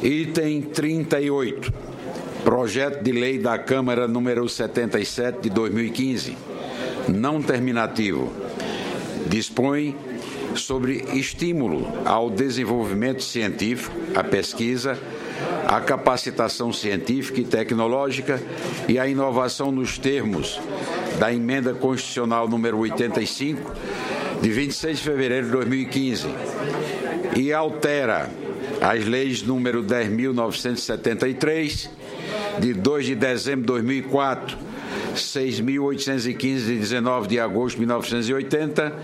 Item 38. Projeto de Lei da Câmara número 77 de 2015, não terminativo. Dispõe sobre estímulo ao desenvolvimento científico, à pesquisa, à capacitação científica e tecnológica e à inovação nos termos da Emenda Constitucional número 85, de 26 de fevereiro de 2015, e altera as leis número 10.973, de 2 de dezembro de 2004, 6.815, de 19 de agosto de 1980,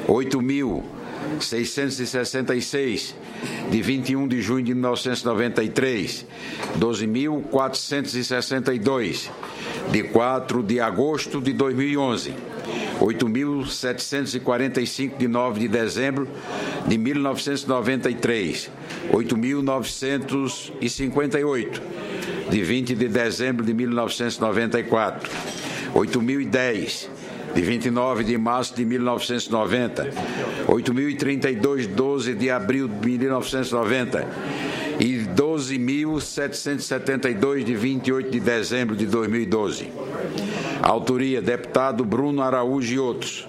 8.666, de 21 de junho de 1993, 12.462, de 4 de agosto de 2011, 8.745, de 9 de dezembro de 1993, 8.958, de 20 de dezembro de 1994, 8.010, de 29 de março de 1990, 8.032, 12 de abril de 1990 e 12.772, de 28 de dezembro de 2012. Autoria, deputado Bruno Araújo e outros.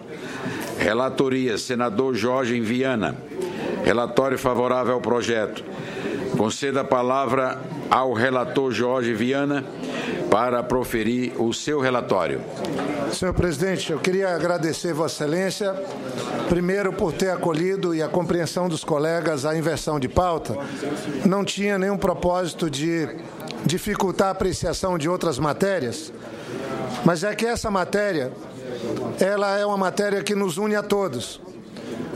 Relatoria, senador Jorge Viana. Relatório favorável ao projeto. Conceda a palavra ao relator Jorge Viana para proferir o seu relatório. Senhor presidente, eu queria agradecer Vossa Excelência, primeiro por ter acolhido e a compreensão dos colegas a inversão de pauta. Não tinha nenhum propósito de dificultar a apreciação de outras matérias, mas é que essa matéria, ela é uma matéria que nos une a todos.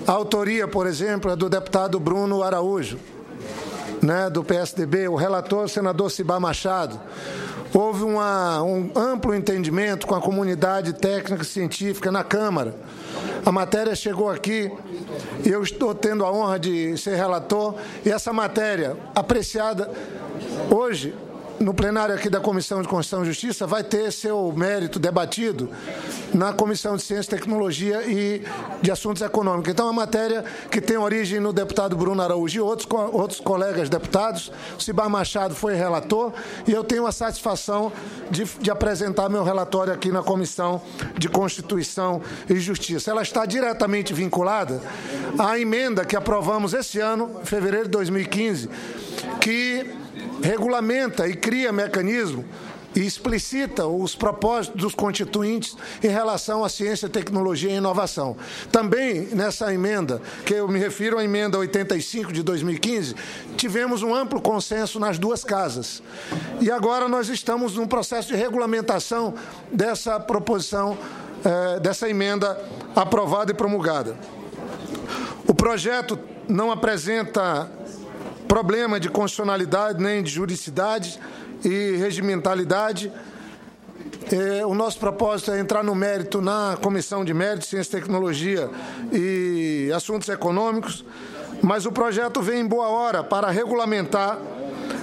A autoria, por exemplo, é do deputado Bruno Araújo, do PSDB, o relator, o senador Cibá Machado. Houve um amplo entendimento com a comunidade técnica e científica na Câmara. A matéria chegou aqui e eu estou tendo a honra de ser relator, e essa matéria, apreciada hoje, no plenário aqui da Comissão de Constituição e Justiça, vai ter seu mérito debatido na Comissão de Ciência, Tecnologia e de Assuntos Econômicos. Então, é uma matéria que tem origem no deputado Bruno Araújo e outros colegas deputados. O Cibá Machado foi relator e eu tenho a satisfação de apresentar meu relatório aqui na Comissão de Constituição e Justiça. Ela está diretamente vinculada à emenda que aprovamos esse ano, em fevereiro de 2015, que regulamenta e cria mecanismo e explicita os propósitos dos constituintes em relação à ciência, tecnologia e inovação. Também nessa emenda, que eu me refiro à emenda 85 de 2015, tivemos um amplo consenso nas duas casas. E agora nós estamos num processo de regulamentação dessa proposição, dessa emenda aprovada e promulgada. O projeto não apresenta problema de constitucionalidade, nem de juridicidade e regimentalidade. O nosso propósito é entrar no mérito na Comissão de Mérito, Ciência, Tecnologia e Assuntos Econômicos, mas o projeto vem em boa hora para regulamentar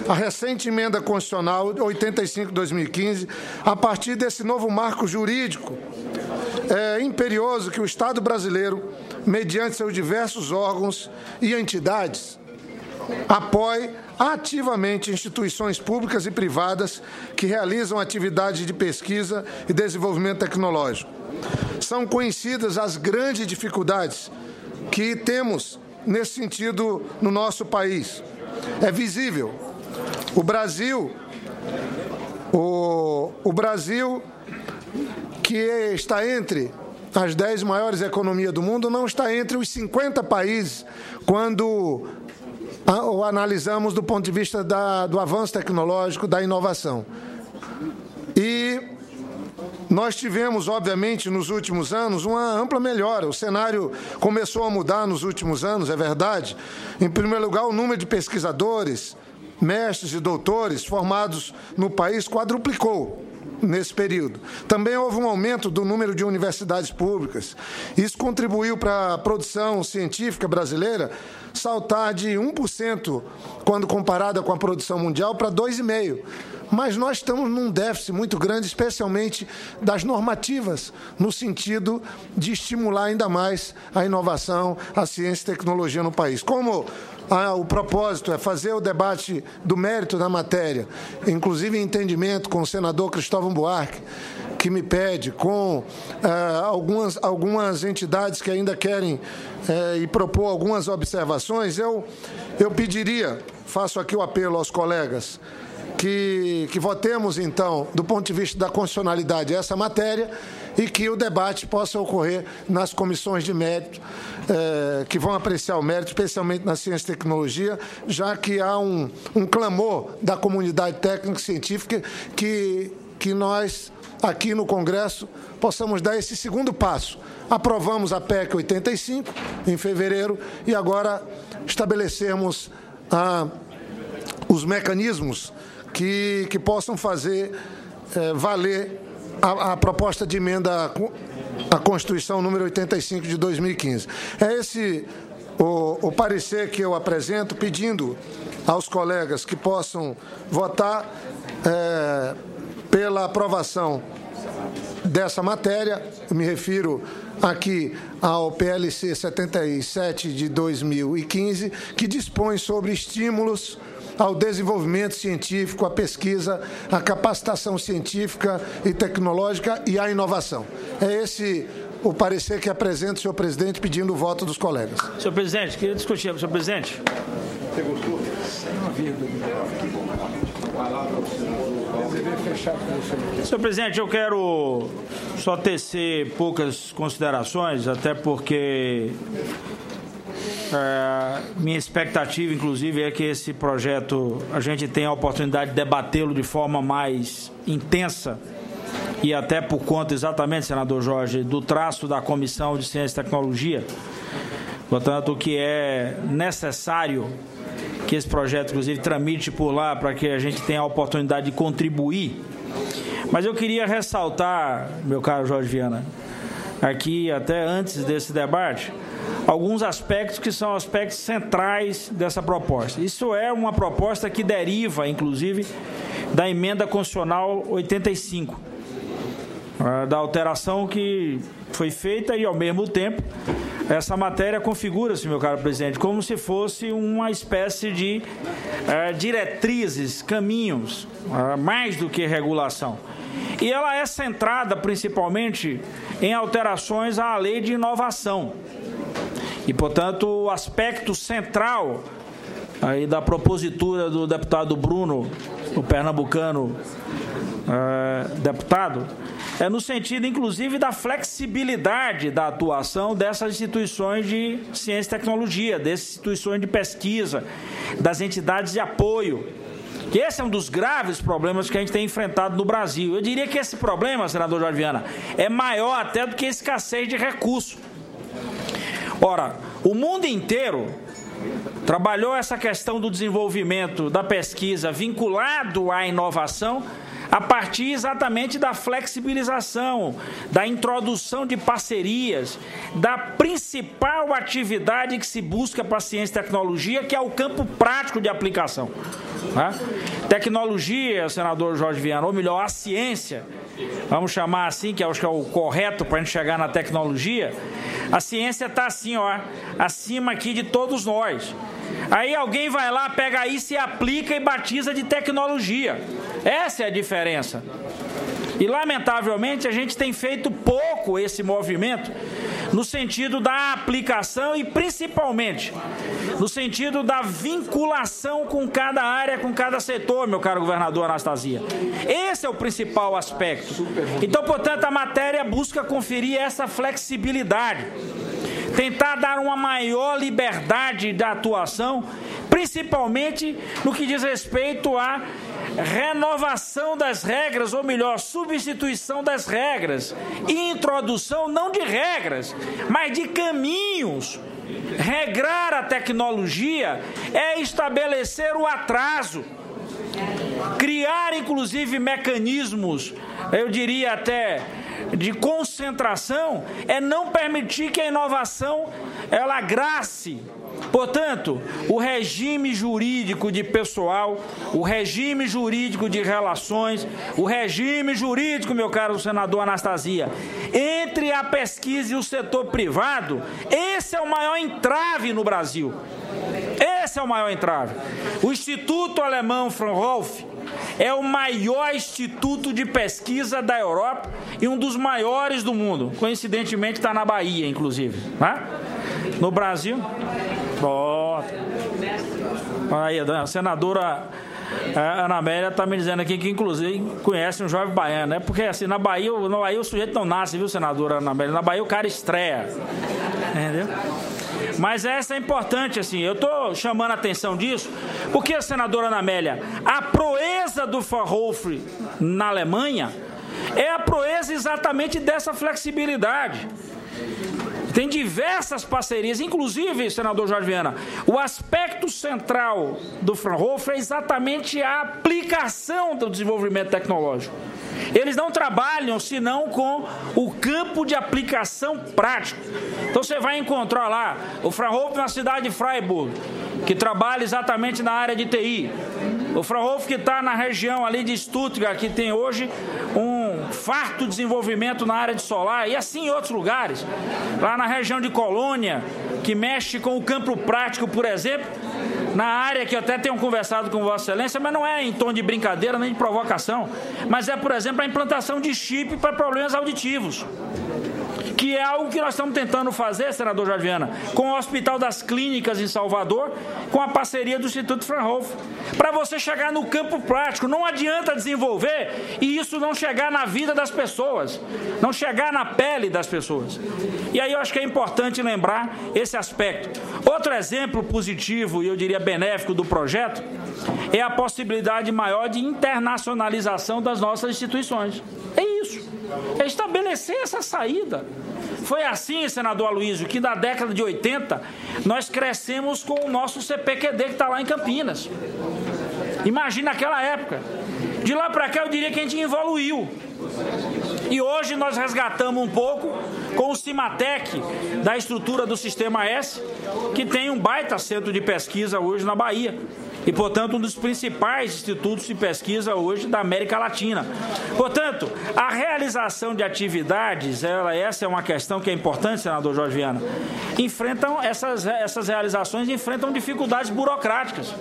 a recente emenda constitucional 85/2015, a partir desse novo marco jurídico imperioso que o Estado brasileiro, mediante seus diversos órgãos e entidades, apoie ativamente instituições públicas e privadas que realizam atividades de pesquisa e desenvolvimento tecnológico. São conhecidas as grandes dificuldades que temos nesse sentido no nosso país. É visível. O Brasil, que está entre as 10 maiores economias do mundo, não está entre os 50 países quando o analisamos do ponto de vista do avanço tecnológico, da inovação. E nós tivemos, obviamente, nos últimos anos, uma ampla melhora. O cenário começou a mudar nos últimos anos, é verdade. Em primeiro lugar, o número de pesquisadores, mestres e doutores formados no país quadruplicou nesse período. Também houve um aumento do número de universidades públicas. Isso contribuiu para a produção científica brasileira saltar de 1%, quando comparada com a produção mundial, para 2,5%. Mas nós estamos num déficit muito grande, especialmente das normativas, no sentido de estimular ainda mais a inovação, a ciência e tecnologia no país. Como o propósito é fazer o debate do mérito da matéria, inclusive em entendimento com o senador Cristóvão Buarque, que me pede, com algumas entidades que ainda querem e propor algumas observações, eu pediria, faço aqui o apelo aos colegas, que votemos, então, do ponto de vista da constitucionalidade, essa matéria e que o debate possa ocorrer nas comissões de mérito, que vão apreciar o mérito, especialmente na ciência e tecnologia, já que há um clamor da comunidade técnica e científica que nós, aqui no Congresso, possamos dar esse segundo passo. Aprovamos a PEC 85 em fevereiro e agora estabelecermos os mecanismos que possam fazer valer a proposta de emenda à Constituição número 85 de 2015. É esse o parecer que eu apresento, pedindo aos colegas que possam votar pela aprovação dessa matéria. Eu me refiro aqui ao PLC 77 de 2015, que dispõe sobre estímulos ao desenvolvimento científico, à pesquisa, à capacitação científica e tecnológica e à inovação. É esse o parecer que apresento, senhor presidente, pedindo o voto dos colegas. Senhor presidente, queria discutir. Senhor presidente. Você gostou? Senhor presidente, eu quero só tecer poucas considerações, até porque minha expectativa, inclusive, é que esse projeto a gente tenha a oportunidade de debatê-lo de forma mais intensa e até por conta, exatamente, senador Jorge, do traço da Comissão de Ciência e Tecnologia. Portanto, que é necessário que esse projeto, inclusive, tramite por lá para que a gente tenha a oportunidade de contribuir. Mas eu queria ressaltar, meu caro Jorge Viana, aqui até antes desse debate, alguns aspectos que são aspectos centrais dessa proposta. Isso é uma proposta que deriva, inclusive, da emenda constitucional 85, da alteração que foi feita e, ao mesmo tempo, essa matéria configura-se, meu caro presidente, como se fosse uma espécie de diretrizes, caminhos, mais do que regulação. E ela é centrada, principalmente, em alterações à lei de inovação. E, portanto, o aspecto central aí da propositura do deputado Bruno, o pernambucano deputado, é no sentido, inclusive, da flexibilidade da atuação dessas instituições de ciência e tecnologia, dessas instituições de pesquisa, das entidades de apoio. Que esse é um dos graves problemas que a gente tem enfrentado no Brasil. Eu diria que esse problema, senador Jorge Viana, é maior até do que a escassez de recursos. Ora, o mundo inteiro trabalhou essa questão do desenvolvimento da pesquisa vinculado à inovação a partir exatamente da flexibilização, da introdução de parcerias, da principal atividade que se busca para a ciência e tecnologia, que é o campo prático de aplicação. Tecnologia, senador Jorge Viana, ou melhor, a ciência, vamos chamar assim, que acho que é o correto para a gente chegar na tecnologia, a ciência está assim, ó, acima aqui de todos nós. Aí alguém vai lá, pega isso e aplica e batiza de tecnologia. Essa é a diferença. E, lamentavelmente, a gente tem feito pouco esse movimento no sentido da aplicação e, principalmente, no sentido da vinculação com cada área, com cada setor, meu caro governador Anastasia. Esse é o principal aspecto. Então, portanto, a matéria busca conferir essa flexibilidade, tentar dar uma maior liberdade da atuação, principalmente no que diz respeito à renovação das regras, ou melhor, substituição das regras, e introdução não de regras, mas de caminhos. Regrar a tecnologia é estabelecer o atraso, criar inclusive mecanismos, eu diria até de concentração, é não permitir que a inovação ela grace. Portanto, o regime jurídico de pessoal, o regime jurídico de relações, o regime jurídico, meu caro senador Anastasia, entre a pesquisa e o setor privado, esse é o maior entrave no Brasil. Esse Esse é o maior entrave. O Instituto Alemão Fraunhofer é o maior instituto de pesquisa da Europa e um dos maiores do mundo. Coincidentemente está na Bahia, inclusive. Né? No Brasil... Aí, a senadora Ana Amélia está me dizendo aqui que, inclusive, conhece um jovem baiano, né? Porque, assim, na Bahia o sujeito não nasce, viu, senadora Ana Amélia? Na Bahia o cara estreia. Entendeu? Mas essa é importante, assim, eu estou chamando a atenção disso, porque, senadora Ana Amélia, a proeza do Fraunhofer na Alemanha é a proeza exatamente dessa flexibilidade. Tem diversas parcerias, inclusive, senador Jorge Viana, o aspecto central do Fraunhofer é exatamente a aplicação do desenvolvimento tecnológico. Eles não trabalham senão com o campo de aplicação prático. Então você vai encontrar lá o Fraunhofer na cidade de Freiburg, que trabalha exatamente na área de TI. O Fraunhofer que está na região ali de Stuttgart, que tem hoje um farto desenvolvimento na área de solar, e assim em outros lugares. Lá na região de Colônia, que mexe com o campo prático, por exemplo, na área que eu até tenho conversado com Vossa Excelência, mas não é em tom de brincadeira nem de provocação, mas é, por exemplo, a implantação de chip para problemas auditivos, que é algo que nós estamos tentando fazer, senador Jorge Viana, com o Hospital das Clínicas em Salvador, com a parceria do Instituto Fraunhofer, para você chegar no campo prático. Não adianta desenvolver e isso não chegar na vida das pessoas, não chegar na pele das pessoas. E aí eu acho que é importante lembrar esse aspecto. Outro exemplo positivo, e eu diria benéfico do projeto, é a possibilidade maior de internacionalização das nossas instituições. É isso. É estabelecer essa saída. Foi assim, senador Aloysio, que na década de 80 nós crescemos com o nosso CPQD que está lá em Campinas. Imagina aquela época. De lá para cá eu diria que a gente evoluiu. E hoje nós resgatamos um pouco com o Cimatec da estrutura do Sistema S, que tem um baita centro de pesquisa hoje na Bahia. E, portanto, um dos principais institutos de pesquisa hoje da América Latina. Portanto, a realização de atividades, essa é uma questão que é importante, senador Jorge Viana, essas realizações enfrentam dificuldades burocráticas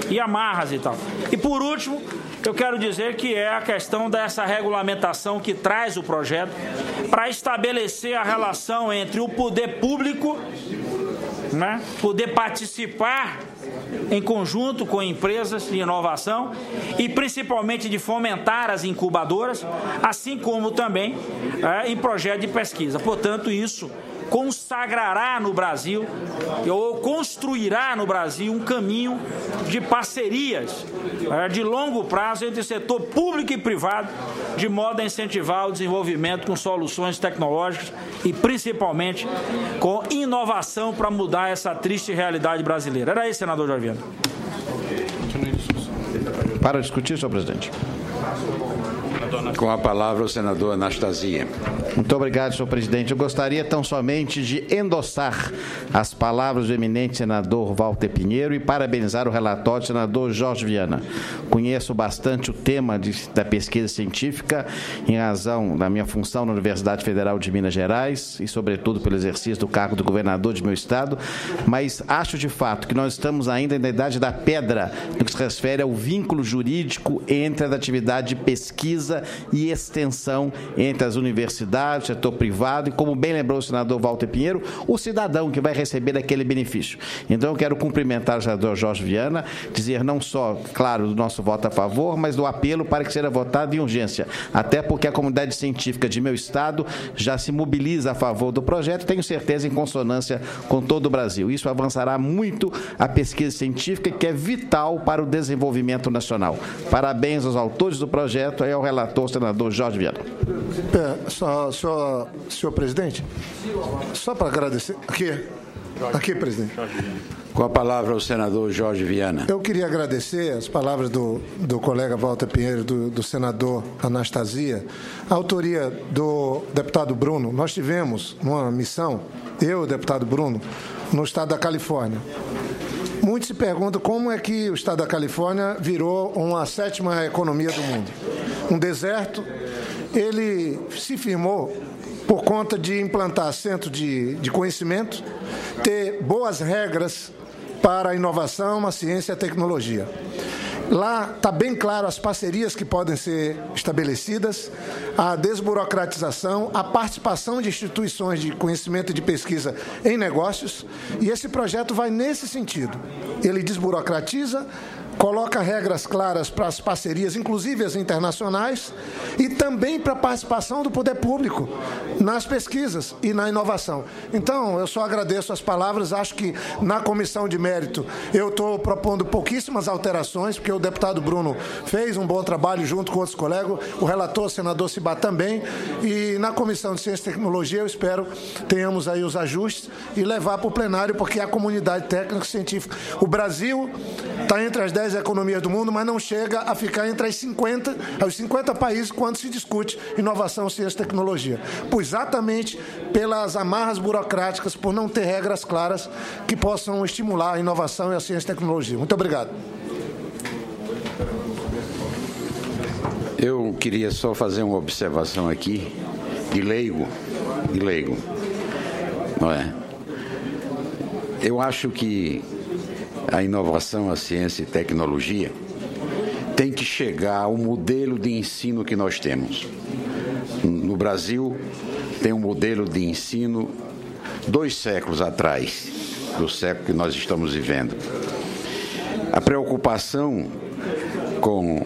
e amarras e tal. E, por último, eu quero dizer que é a questão dessa regulamentação que traz o projeto para estabelecer a relação entre o poder público, né, poder participar em conjunto com empresas de inovação e principalmente de fomentar as incubadoras, assim como também em projeto de pesquisa. Portanto, isso consagrará no Brasil ou construirá no Brasil um caminho de parcerias de longo prazo entre o setor público e privado, de modo a incentivar o desenvolvimento com soluções tecnológicas e principalmente com inovação para mudar essa triste realidade brasileira. Era isso, senador Jorge Viana. Para discutir, senhor presidente. Com a palavra o senador Anastasia. Muito obrigado, senhor presidente. Eu gostaria tão somente de endossar as palavras do eminente senador Walter Pinheiro e parabenizar o relatório do senador Jorge Viana. Conheço bastante o tema da pesquisa científica em razão da minha função na Universidade Federal de Minas Gerais e, sobretudo, pelo exercício do cargo do governador de meu estado, mas acho de fato que nós estamos ainda na idade da pedra no que se refere ao vínculo jurídico entre a atividade de pesquisa e extensão entre as universidades, o setor privado e, como bem lembrou o senador Walter Pinheiro, o cidadão que vai receber aquele benefício. Então, eu quero cumprimentar o senador Jorge Viana, dizer não só, claro, do nosso voto a favor, mas do apelo para que seja votado em urgência, até porque a comunidade científica de meu estado já se mobiliza a favor do projeto, tenho certeza, em consonância com todo o Brasil. Isso avançará muito a pesquisa científica, que é vital para o desenvolvimento nacional. Parabéns aos autores do projeto e ao relator, senador Jorge Viana. Senhor presidente, só para agradecer. Aqui, presidente. Com a palavra o senador Jorge Viana. Eu queria agradecer as palavras do colega Walter Pinheiro, do senador Anastasia, a autoria do deputado Bruno. Nós tivemos uma missão, eu e o deputado Bruno, no estado da Califórnia. Muitos se perguntam como é que o estado da Califórnia virou uma 7ª economia do mundo. Um deserto. Ele se firmou por conta de implantar centro de conhecimento, ter boas regras para a inovação, a ciência e a tecnologia. Lá está bem claro as parcerias que podem ser estabelecidas, a desburocratização, a participação de instituições de conhecimento e de pesquisa em negócios, e esse projeto vai nesse sentido. Ele desburocratiza, coloca regras claras para as parcerias, inclusive as internacionais, e também para a participação do poder público nas pesquisas e na inovação. Então, eu só agradeço as palavras, acho que na comissão de mérito eu estou propondo pouquíssimas alterações, porque o deputado Bruno fez um bom trabalho junto com outros colegas, o relator, o senador Cibá também, e na comissão de Ciência e Tecnologia eu espero tenhamos aí os ajustes e levar para o plenário, porque a comunidade técnica e científica, o Brasil está entre as 10 economias do mundo, mas não chega a ficar entre os 50 países quando se discute inovação, ciência e tecnologia. Exatamente pelas amarras burocráticas, por não ter regras claras que possam estimular a inovação e a ciência e tecnologia. Muito obrigado. Eu queria só fazer uma observação aqui, de leigo. Não é? Eu acho que a inovação, a ciência e tecnologia tem que chegar ao modelo de ensino que nós temos. No Brasil, tem um modelo de ensino 2 séculos atrás, do século que nós estamos vivendo. A preocupação com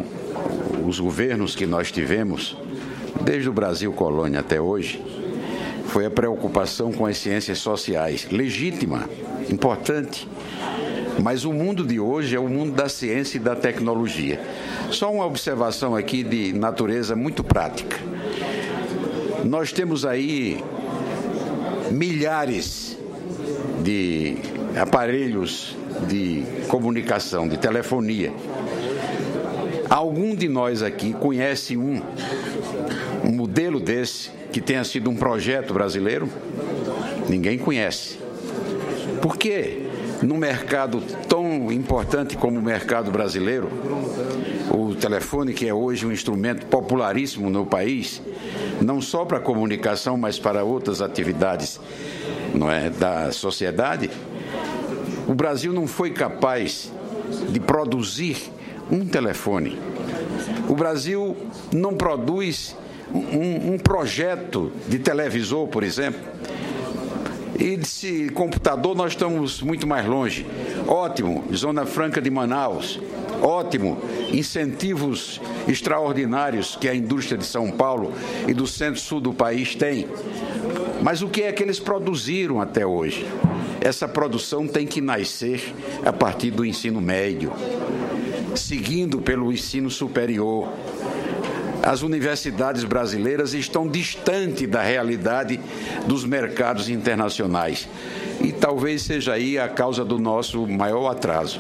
os governos que nós tivemos, desde o Brasil colônia até hoje, foi a preocupação com as ciências sociais, legítima, importante. Mas o mundo de hoje é o mundo da ciência e da tecnologia. Só uma observação aqui de natureza muito prática. Nós temos aí milhares de aparelhos de comunicação, de telefonia. Algum de nós aqui conhece um modelo desse que tenha sido um projeto brasileiro? Ninguém conhece. Por quê? Num mercado tão importante como o mercado brasileiro, o telefone, que é hoje um instrumento popularíssimo no país, não só para comunicação, mas para outras atividades, não é, da sociedade, o Brasil não foi capaz de produzir um telefone. O Brasil não produz um projeto de televisor, por exemplo. E de computador nós estamos muito mais longe. Ótimo, Zona Franca de Manaus. Ótimo, incentivos extraordinários que a indústria de São Paulo e do centro-sul do país tem. Mas o que é que eles produziram até hoje? Essa produção tem que nascer a partir do ensino médio, seguindo pelo ensino superior. As universidades brasileiras estão distantes da realidade dos mercados internacionais. E talvez seja aí a causa do nosso maior atraso,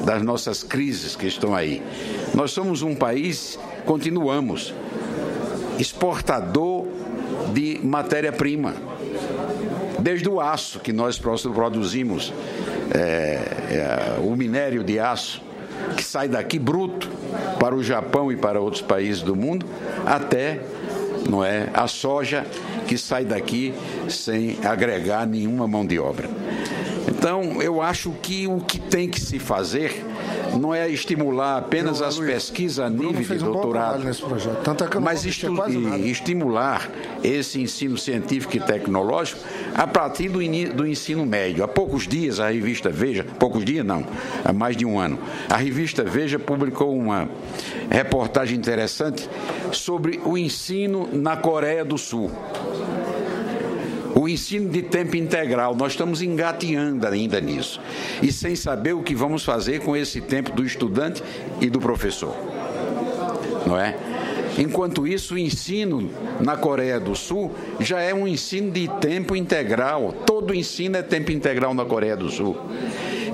das nossas crises que estão aí. Nós somos um país, continuamos, exportador de matéria-prima. Desde o aço que nós produzimos, o minério de aço, que sai daqui bruto para o Japão e para outros países do mundo, até, não é, a soja que sai daqui sem agregar nenhuma mão de obra. Então, eu acho que o que tem que se fazer não é estimular apenas as pesquisas a nível de doutorado, mas estimular esse ensino científico e tecnológico a partir do ensino médio. Há poucos dias a revista Veja, poucos dias não, há mais de um ano, a revista Veja publicou uma reportagem interessante sobre o ensino na Coreia do Sul. O ensino de tempo integral, nós estamos engateando ainda nisso. E sem saber o que vamos fazer com esse tempo do estudante e do professor. Não é? Enquanto isso, o ensino na Coreia do Sul já é um ensino de tempo integral. Todo ensino é tempo integral na Coreia do Sul.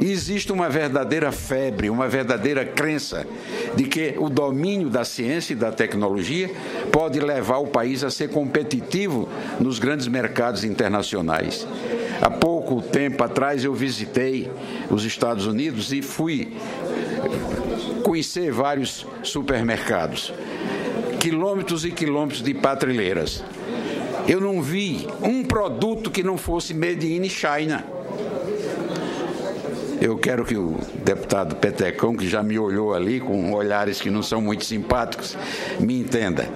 E existe uma verdadeira febre, uma verdadeira crença de que o domínio da ciência e da tecnologia pode levar o país a ser competitivo nos grandes mercados internacionais. Há pouco tempo atrás eu visitei os Estados Unidos e fui conhecer vários supermercados. Quilômetros e quilômetros de prateleiras. Eu não vi um produto que não fosse made in China. eu quero que o deputado Petecão, que já me olhou ali com olhares que não são muito simpáticos, me entenda.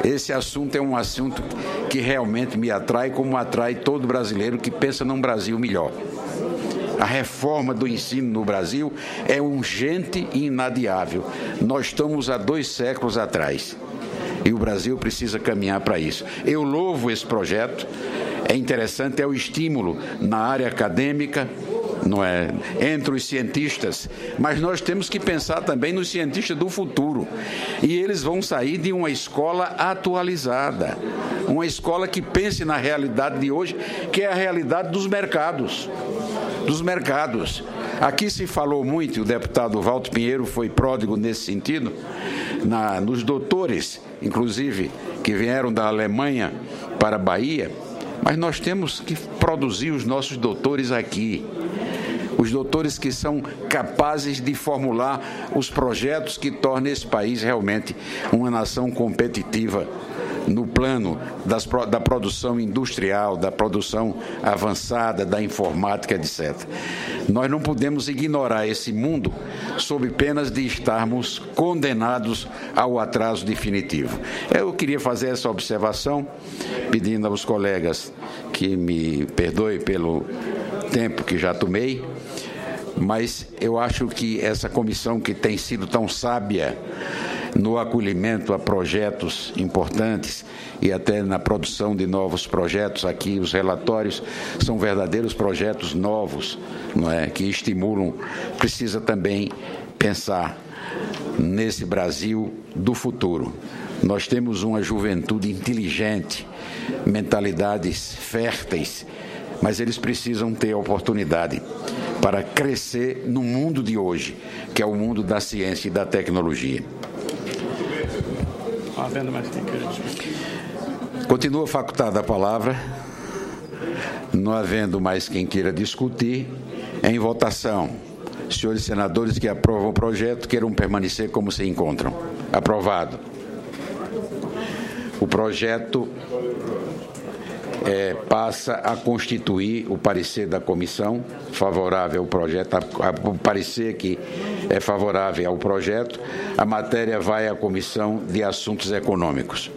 Esse assunto é um assunto que realmente me atrai, como atrai todo brasileiro que pensa num Brasil melhor. A reforma do ensino no Brasil é urgente e inadiável. Nós estamos há 2 séculos atrás e o Brasil precisa caminhar para isso. Eu louvo esse projeto, é interessante, é o estímulo na área acadêmica, não é, entre os cientistas, mas nós temos que pensar também nos cientistas do futuro. E eles vão sair de uma escola atualizada, uma escola que pense na realidade de hoje, que é a realidade dos mercados. Aqui se falou muito, o deputado Walter Pinheiro foi pródigo nesse sentido, nos doutores, inclusive, que vieram da Alemanha para a Bahia, mas nós temos que produzir os nossos doutores aqui. Os doutores que são capazes de formular os projetos que tornem esse país realmente uma nação competitiva no plano da produção industrial, da produção avançada, da informática, etc. Nós não podemos ignorar esse mundo sob penas de estarmos condenados ao atraso definitivo. Eu queria fazer essa observação, pedindo aos colegas que me perdoem pelo tempo que já tomei, mas eu acho que essa comissão, que tem sido tão sábia no acolhimento a projetos importantes e até na produção de novos projetos, aqui os relatórios são verdadeiros projetos novos, não é? Que estimulam, precisa também pensar nesse Brasil do futuro. Nós temos uma juventude inteligente, mentalidades férteis, mas eles precisam ter a oportunidade para crescer no mundo de hoje, que é o mundo da ciência e da tecnologia. Continua facultada a palavra. Não havendo mais quem queira discutir, em votação. Senhores senadores que aprovam o projeto queiram permanecer como se encontram. Aprovado. O projeto passa a constituir o parecer da comissão favorável ao projeto, o parecer que é favorável ao projeto. A matéria vai à Comissão de Assuntos Econômicos.